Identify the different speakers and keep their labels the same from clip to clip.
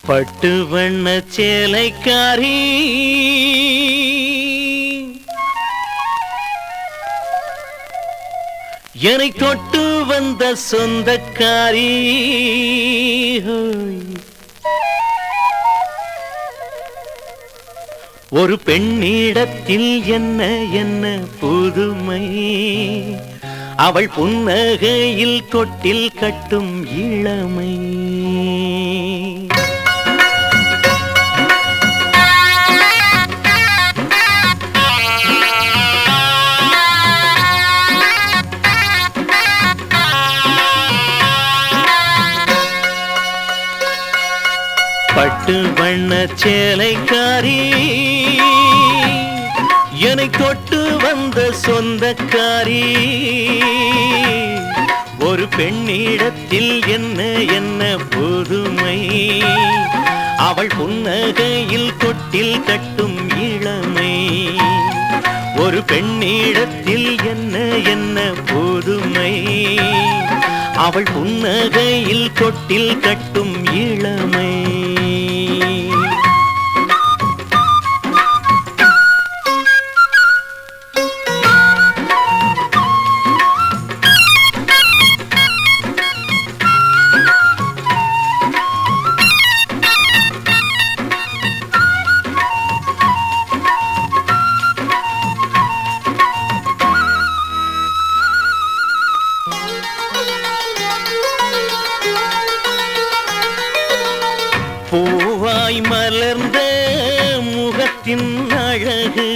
Speaker 1: பட்டு வண்ண சேலைக்காரி என்னை தொட்டு வந்த சொந்தக்காரி ஒரு பெண்ணிடத்தில் என்ன என்ன புதுமை அவள் புன்னகையில் தொட்டில் கட்டும் இளமை பட்டு வண்ண சேலைக்காரி என்னை தொட்டு வந்த சொந்தக்காரி ஒரு பெண்ணிடத்தில் என்ன என்ன புதுமை அவள் புன்னகையில் தொட்டில் கட்டும் இளமை ஒரு பெண்ணிடத்தில் என்ன என்ன புதுமை அவள் புன்னகையில் தொட்டில் கட்டும் இளமை பூவாய் மலர்ந்த முகத்தின் அழகு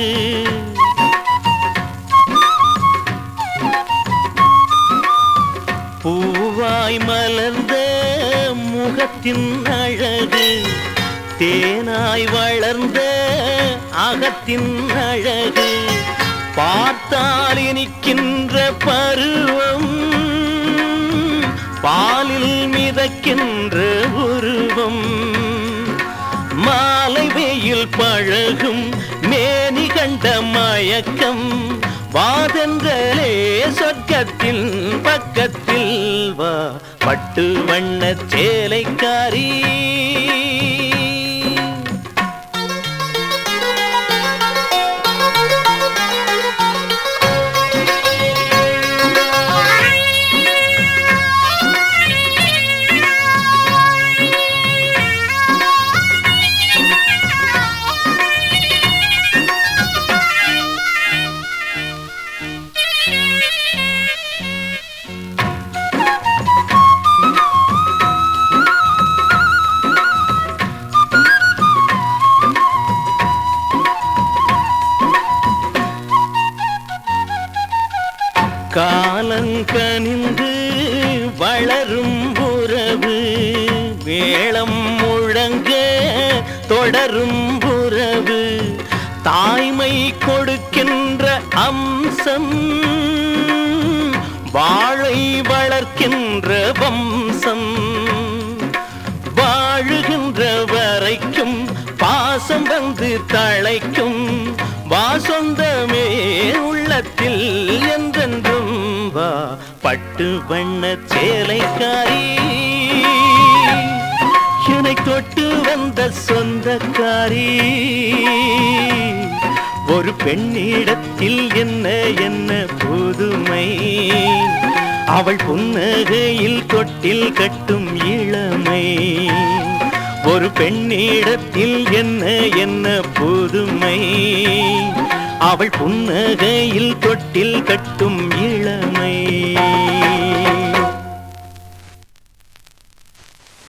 Speaker 1: பூவாய் மலர்ந்த முகத்தின் அழகு தேனாய் வளர்ந்த அகத்தின் அழகு பார்த்தால் இனிக்கின்ற பருவம் பாலில் மிதக்கின்ற உருவம் மாலை வெயில் பழகும் மேனி கண்ட மயக்கம் வாதங்களே சொர்க்கத்தின் பக்கத்தில் வா பட்டு வண்ண சேலைக்காரி காலங்கனிந்து வளரும் உறவு மேளம் முழங்க தொடரும் உறவு தாய்மை கொடுக்கின்ற அம்சம் வாழை வளர்க்கின்ற வம்சம் வாழுகின்ற வரைக்கும் பாசம் வந்து தழைக்கும் வா சொந்தமே உள்ளத்தில் என்றென்றும் வா பட்டு வண்ண சேலைக்காரி என்னை தொட்டு வந்த சொந்தக்காரி ஒரு பெண்ணிடத்தில் என்ன என்ன புதுமை அவள் புன்னகையில் தொட்டில் கட்டும் இளமை ஒரு பெண்ணிடத்தில் என்ன என்ன புதுமை அவள் புன்னகையில் தொட்டில் கட்டும் இளமை